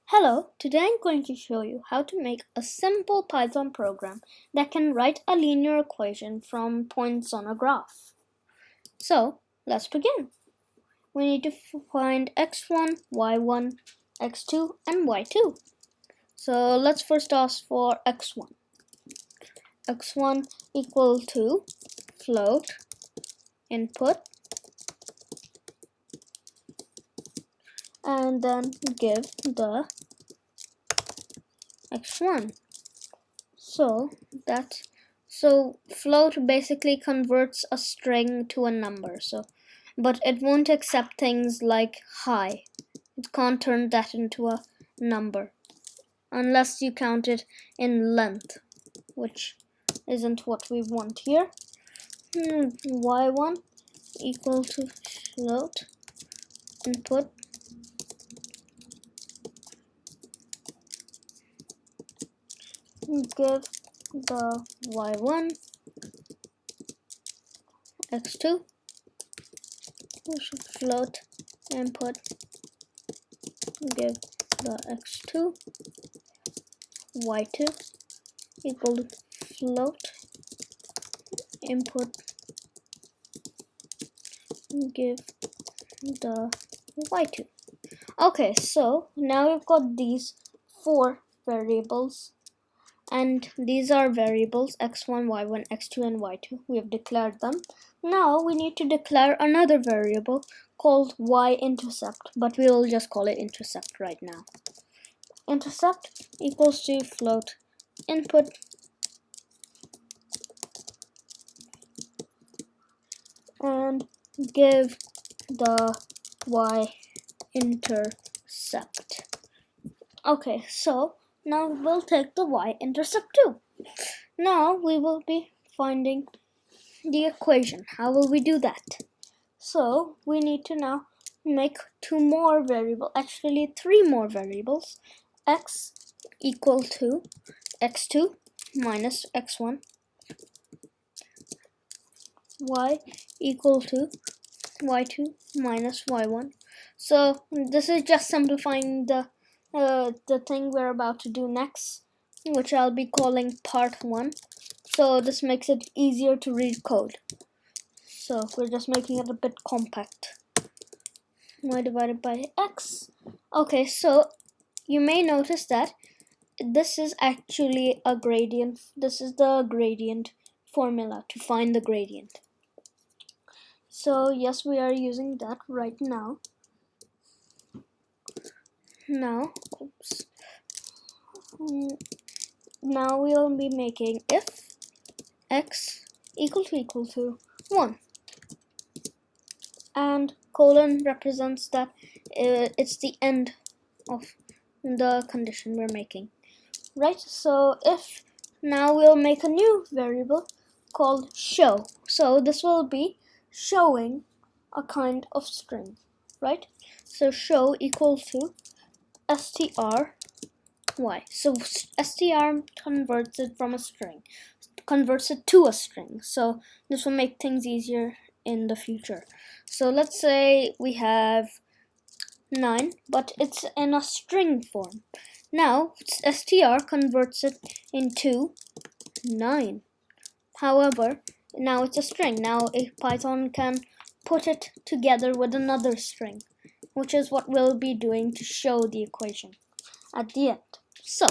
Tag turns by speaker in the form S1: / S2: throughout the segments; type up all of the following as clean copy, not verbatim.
S1: Hello, today I'm going to show you how to make a simple Python program that can write a linear equation from points on a graph. So, let's begin. We need to find x1, y1, x2, and y2. So, let's first ask for x1. x1 equal to float input and then give the x1. So float basically converts a string to a number. But it won't accept things like high. It can't turn that into a number unless you count it in length, which isn't what we want here. y1 equal to float input give the y1 x2 float input give the x2 y2 equal to float input give the y2. Okay, so now we've got these four variables, and these are variables x1, y1, x2, and y2. We have declared them. Now we need to declare another variable called y-intercept, but we will just call it intercept right now. Intercept equals to float input and give the y-intercept. Okay, so now we'll take the y-intercept too. Now we will be finding the equation. How will we do that? So we need to now make three more variables. X equal to x2 minus x1, y equal to y2 minus y1. So this is just simplifying the thing we're about to do next, which I'll be calling part 1. So this makes it easier to read code. So we're just making it a bit compact. Y divided by x. Okay, so you may notice that this is actually a gradient. This is the gradient formula to find the gradient. So yes, we are using that right now. Now we'll be making if x equal to 1, and colon represents that it's the end of the condition we're making, right? So if now we'll make a new variable called show. So this will be showing a kind of string, right? So show equals to str y. So str converts it to a string. So this will make things easier in the future. So let's say we have 9, but it's in a string form. Now str converts it into 9. However, now it's a string. Now a Python can put it together with another string, which is what we'll be doing to show the equation at the end. So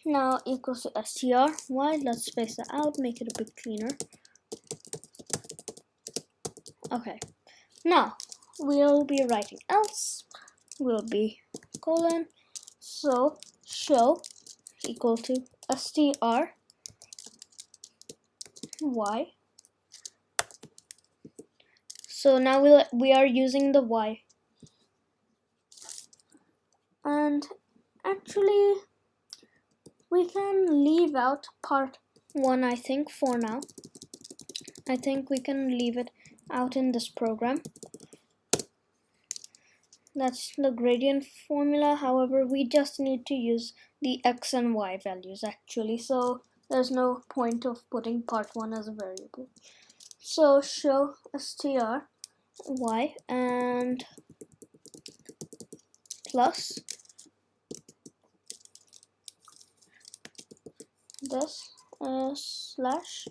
S1: now equals to str y. Let's space that out, make it a bit cleaner. Okay, now we'll be writing else. Will be colon. So show equal to str y. So now we are using the y, and actually we can leave out part 1, I think, for now. I think we can leave it out in this program. That's the gradient formula. However, we just need to use the x and y values actually, so there's no point of putting part 1 as a variable. So show str y and plus this slash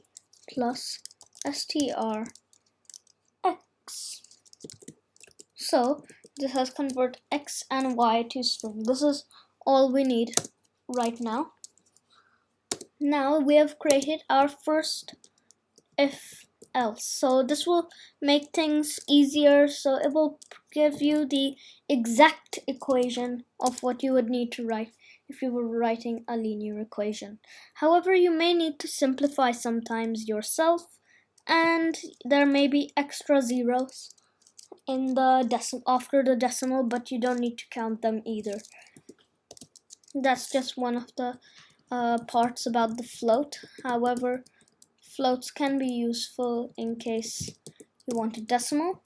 S1: plus strx. So this has convert x and y to string. This is all we need right now. Now we have created our first if else. So this will make things easier. So it will give you the exact equation of what you would need to write if you were writing a linear equation. However, you may need to simplify sometimes yourself, and there may be extra zeros in the after the decimal, but you don't need to count them either. That's just one of the parts about the float. However, floats can be useful in case you want a decimal.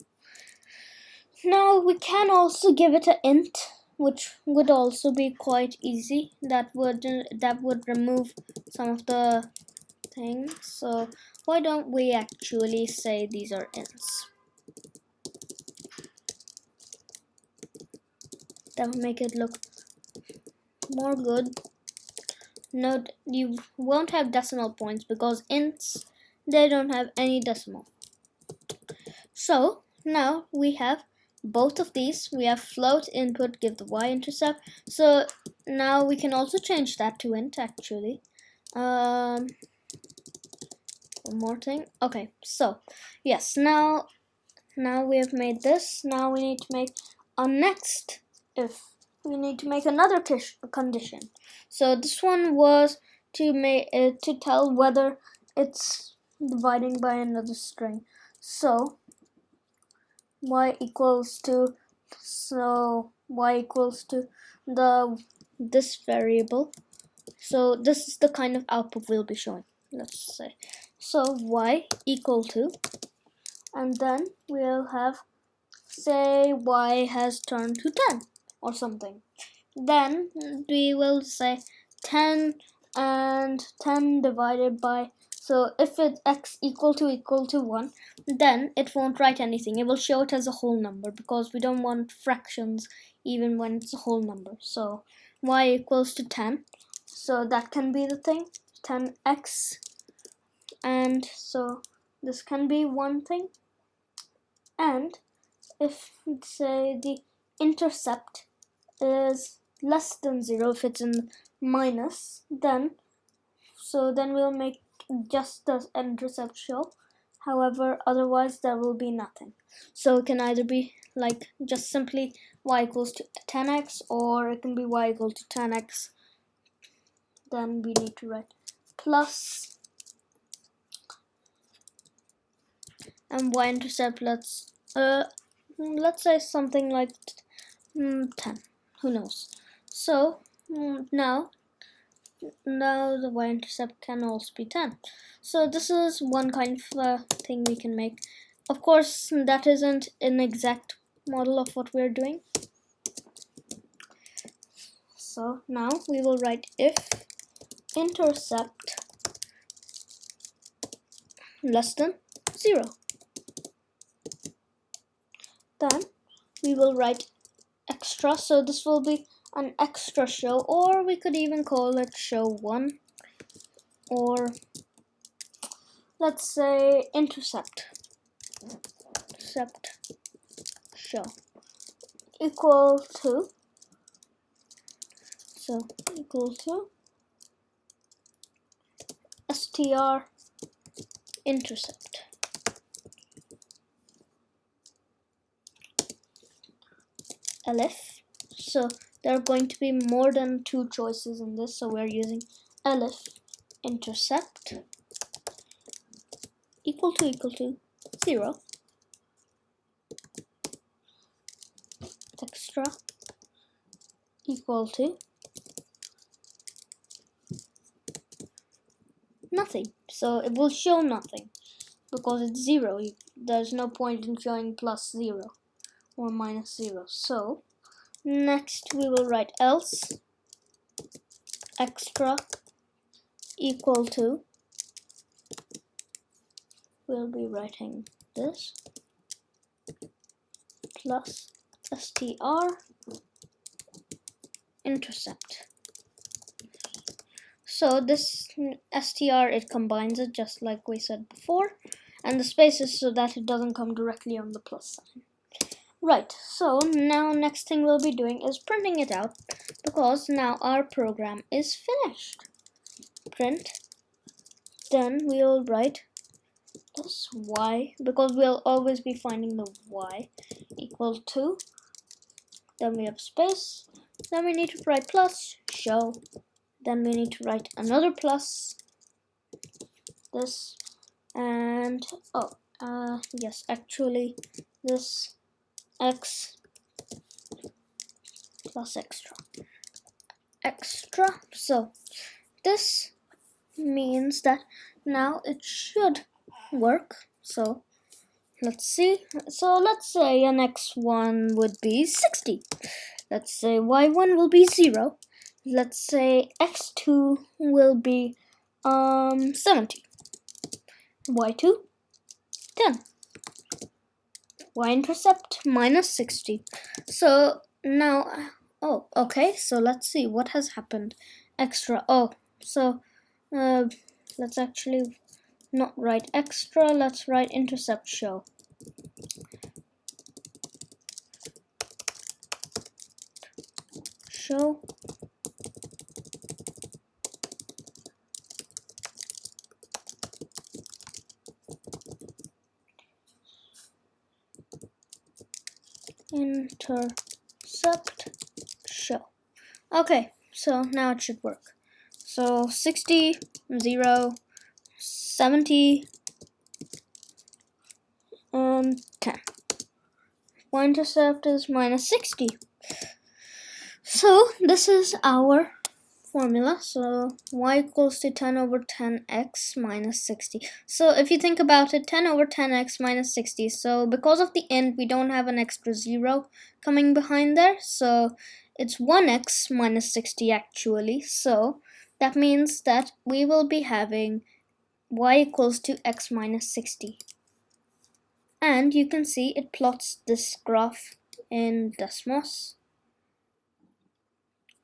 S1: Now we can also give it an int, which would also be quite easy. That would remove some of the things. So why don't we actually say these are ints? That will make it look more good. Note you won't have decimal points because ints, they don't have any decimal. So now we have both of these. We have float input, give the y-intercept. So now we can also change that to int actually. One more thing. Okay, so yes, now we have made this. Now we need to make our next if. We need to make another condition. So this one was to tell whether it's dividing by another string. So y equals to this variable. So this is the kind of output we'll be showing. Let's say so y equal to, and then we'll have, say, y has turned to 10 or something. Then we will say 10 and 10 divided by, so if it's x equal to 1, then it won't write anything. It will show it as a whole number because we don't want fractions even when it's a whole number. So y equals to 10. So that can be the thing, 10x. And so this can be one thing. And if, say, the intercept is less than 0, if it's in minus, then we'll make just the intercept show. However, otherwise there will be nothing. So it can either be like just simply y equals to 10x, or it can be y equal to 10x. Then we need to write plus, and y-intercept, let's say something like 10. Who knows? So now the y-intercept can also be 10. So this is one kind of thing we can make. Of course, that isn't an exact model of what we're doing. So now we will write if intercept less than 0. Then we will write extra. So this will be an extra show, or we could even call it show 1, or let's say intercept show equal to, str intercept. elif. So there are going to be more than 2 choices in this, so we're using elif intercept equal to 0 extra equal to nothing. So it will show nothing because it's 0. There's no point in showing plus 0 or minus 0. So next we will write else extra equal to, we'll be writing this, plus str intercept. So this str, it combines it just like we said before, and the spaces so that it doesn't come directly on the plus sign. Right, so now next thing we'll be doing is printing it out, because now our program is finished. Print, then we'll write this y, because we'll always be finding the y, equal to, then we have space, then we need to write plus, show, then we need to write another plus, this, and yes, actually this x plus extra. So this means that now it should work. So let's see. So let's say an x1 would be 60. Let's say y1 will be 0. Let's say x2 will be 70. y2 10. Y-intercept minus 60. So now, oh, okay, so let's see what has happened. Extra, so let's actually not write extra, let's write intercept show. Show intercept show. Okay, so now it should work. So 60, 0, 70, and 10. Y-intercept is minus 60. So this is our formula. So y equals to 10 over 10x minus 60. So if you think about it, 10 over 10x minus 60. So because of the end, we don't have an extra 0 coming behind there. So it's 1x minus 60 actually. So that means that we will be having y equals to x minus 60. And you can see it plots this graph in Desmos.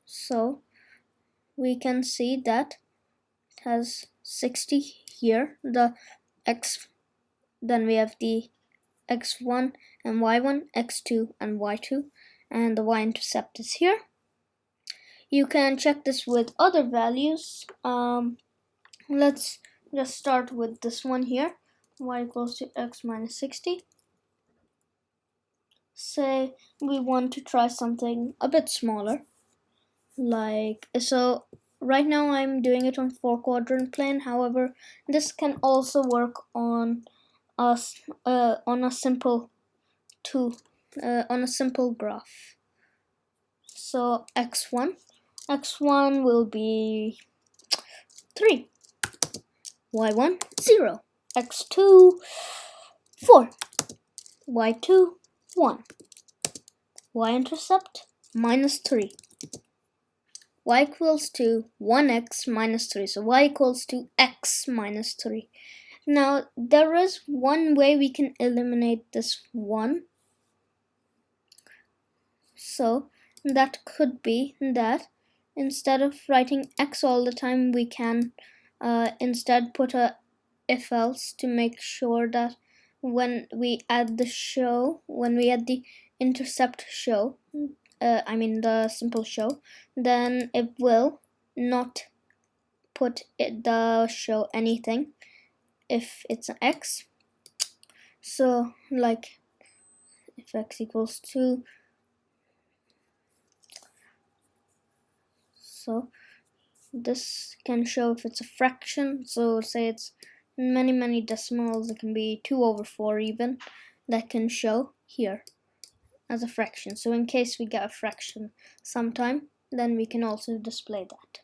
S1: So we can see that it has 60 here, the x, then we have the x1 and y1, x2 and y2, and the y-intercept is here. You can check this with other values. Let's just start with this one here, y equals to x minus 60. Say we want to try something a bit smaller, like, so right now I'm doing it on 4-quadrant plane. However, this can also work on a simple graph. So x1 will be 3, y1 0, x2 4, y2 1, y-intercept minus 3. Y equals to 1x minus 3. So y equals to x minus 3. Now, there is one way we can eliminate this 1. So that could be that instead of writing x all the time, we can instead put a if else to make sure that when we add the intercept show, I mean the simple show, then it will not put the show anything if it's an x. So like if x equals 2, so this can show if it's a fraction. So say it's many decimals, it can be 2 over 4 even, that can show here as a fraction. So in case we get a fraction sometime, then we can also display that.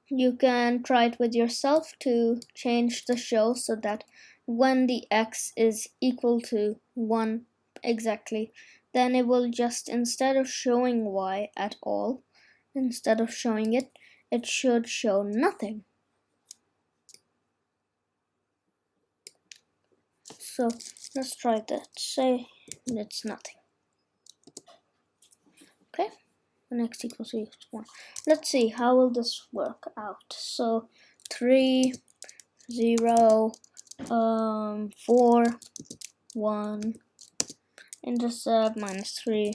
S1: You can try it with yourself to change the show so that when the x is equal to 1 exactly, then it will just, instead of showing y at all, instead of showing it, it should show nothing. So let's try that. Say it's nothing. Okay. when x equals 1. Let's see, how will this work out? So 3, 0, 4, 1, intercept minus 3,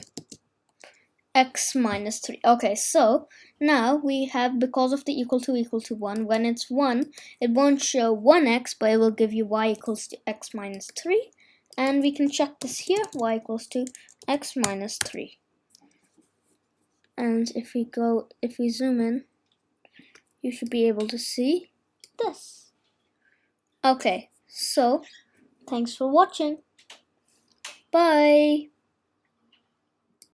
S1: x minus 3. Okay, so now we have, because of the equal to 1, when it's 1, it won't show 1x, but it will give you y equals to x minus 3. And we can check this here, y equals to x minus 3. And if we zoom in, you should be able to see this. Okay, so thanks for watching. Bye.